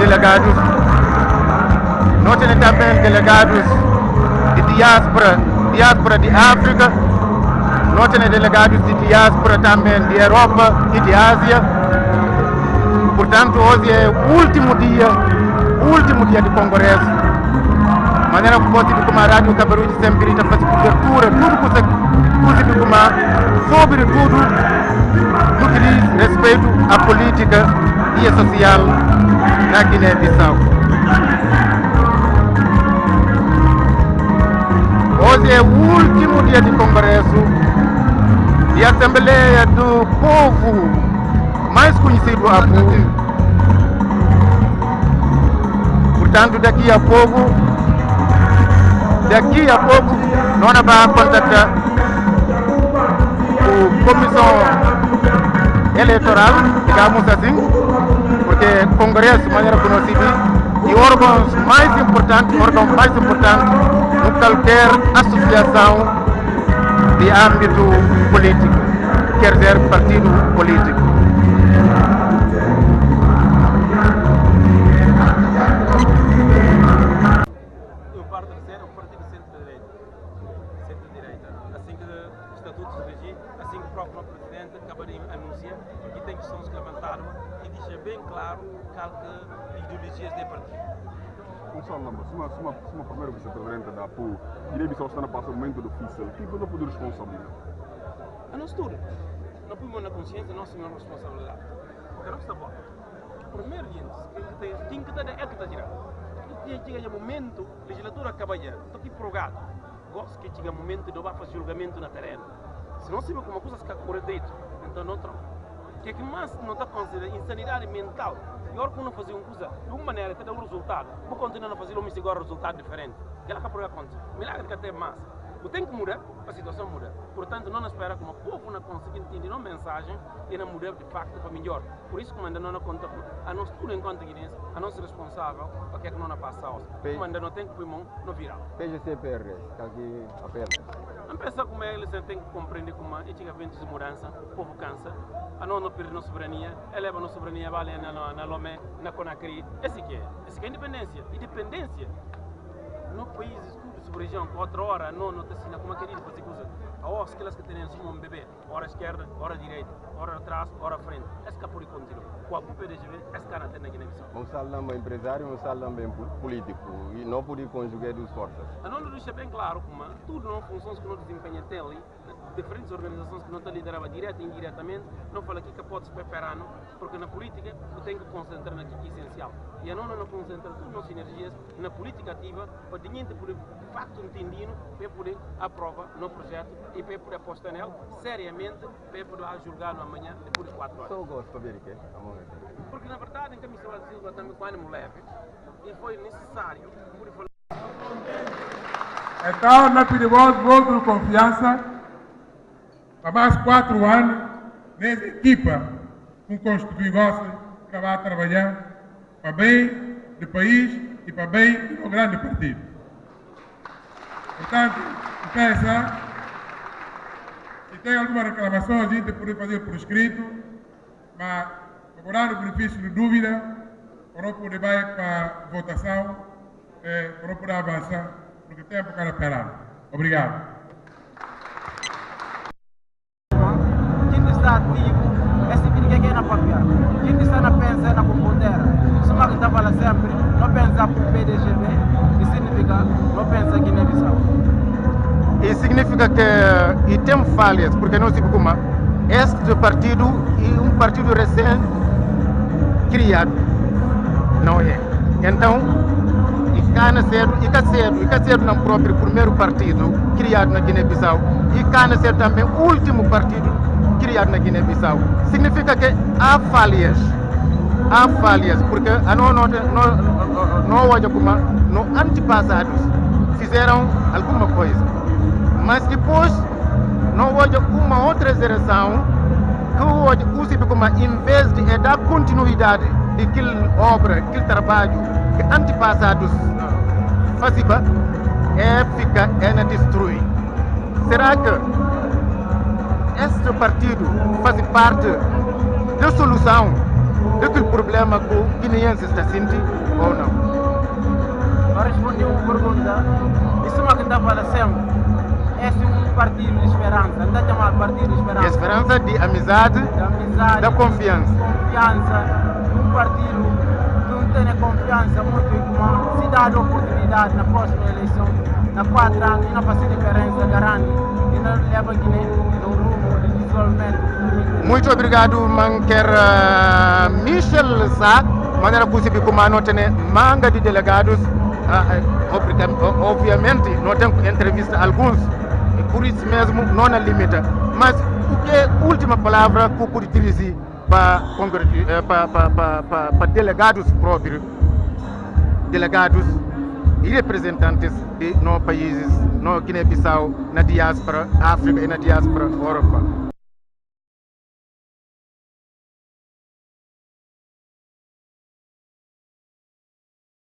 delegados, nós temos também delegados de diáspora de África, nós temos delegados de diáspora também de Europa e de Ásia. Portanto, hoje é o último dia do congresso. De maneira que pode como a Rádio Cabaruji sempre está fazendo cobertura, tudo que como sobretudo no que diz respeito à política e à social na Guiné-Bissau. Hoje é o último dia de congresso de Assembleia do Povo, mais conhecido a APU. Portanto, daqui a pouco, nós vamos contactar a comissão eleitoral, digamos assim, porque o Congresso, de maneira conhecida, e órgãos mais importantes no qualquer associação de âmbito político, quer dizer, partido político. Assim que o Estatuto se regir, assim que o próprio Presidente acaba de anunciar que tem questões que levantaram e deixa bem claro que ideologias de partido. Gonçalo Lamba, se uma primeira vice-presidente da APU, Guiné-Bissau está a passar um momento difícil, o que não pode responsabilizar? A nós tudo. Não podemos na consciência, nós temos responsabilidade. Porque nós estamos primeiro, quem que está é que está girando. Chega o momento, a legislatura acaba já, estou aqui prorrogado. Gosto que chega o momento de eu fazer julgamento na terreno. Se não se vê como uma coisa fica por dentro, então não troca. O que mais não está considerando insanidade mental? E agora quando fazer uma coisa de uma maneira que dá um resultado, vou continuar a fazer o mesmo agora resultado diferente. Que ela acaba acontecer. Milagre que até mais. O tem que mudar, a situação muda. Portanto, não espera que o povo não consiga entender uma mensagem e não mudar de facto para melhor. Por isso, como ainda não conta, a nós tudo enquanto guinense, a nós responsável, o que é que não passa hoje. Como ainda não tem que pôr mão no viral. PGCPRS, que apela. Não pensa como eles têm que compreender como a eventos de mudança, o povo cansa, a não perder a soberania, eleva a soberania, vale na Lomé, na Conakry. Esse que é independência. Independência. No país tudo sobre região, 4 horas, não te ensina como é que ele fazer coisa. A aquelas que têm um bebê, hora esquerda, hora direita, hora atrás, hora frente. Esse que pode continuar. Com a PDGV, esse cara tem na Guiné-Bissau. Gonçalo Lamba empresário, Gonçalo Lamba político, e não pode conjugar duas forças. A não deixa bem claro como tudo não funções que não desempenha até ali, diferentes organizações que não estão lideradas direta e indiretamente, não fala aqui que pode se preparar, porque na política tu tem que concentrar naquilo que é essencial. E a não concentra tudo nas sinergias, na política ativa, para o dinheiro poder de facto entendido, para poder aprovar no projeto e para poder apostar nele seriamente, para poder julgar no amanhã, depois de 4 horas. Só gosto de ver que porque na verdade, em Camisa da Silva também com ânimo leve, e foi necessário por falar. Então, nós pedimos voto de confiança para mais 4 anos nessa equipa com constituição que vai trabalhar para bem do país e para bem do grande partido. Portanto, pensa, se tem alguma reclamação, a gente pode fazer por escrito, mas procurar o benefício de dúvida, para não poder ir para a votação, para não poder avançar, porque o tempo está esperando. Obrigado. Quem está ativo, esse que ninguém quer na papel. Quem está na pensa na computadora. Se uma que está falando sempre, não pensa por PDGV, isso significa não pensa aqui na Bissau. E significa que e tem falhas, porque não se como este partido é um partido recém-criado, não é? Então, e cá cedo no próprio primeiro partido criado na Guiné-Bissau e cá cedo também o último partido criado na Guiné-Bissau. Significa que há falhas, porque não olha como no antepassados fizeram alguma coisa, mas depois não olha uma outra geração que hoje usa como em vez de dar continuidade daquela obra, aquele trabalho que antepassados faziam, fica destruir. Será que este partido faz parte da solução daquele problema que o guineense está sentindo ou não? Para responder uma pergunta, isso é uma que está falando sempre. Esse é um partido de esperança, não está chamado partido de esperança. Esperança de amizade, da confiança. Confiança, um partido que não tem confiança muito em como se dá a oportunidade na próxima eleição, na 4 anos, e não faz diferença grande, e não leva Guiné no rumo de desenvolvimento. Muito obrigado, Manquer Michel Sá. Maneira possível como não tem manga de delegados, obviamente não tem entrevista alguns, e por isso mesmo não é limita. Mas o que é a última palavra que eu pude utilizar para delegados próprios, delegados e representantes de nossos países, no Guiné-Bissau, na diáspora África e na diáspora Europa?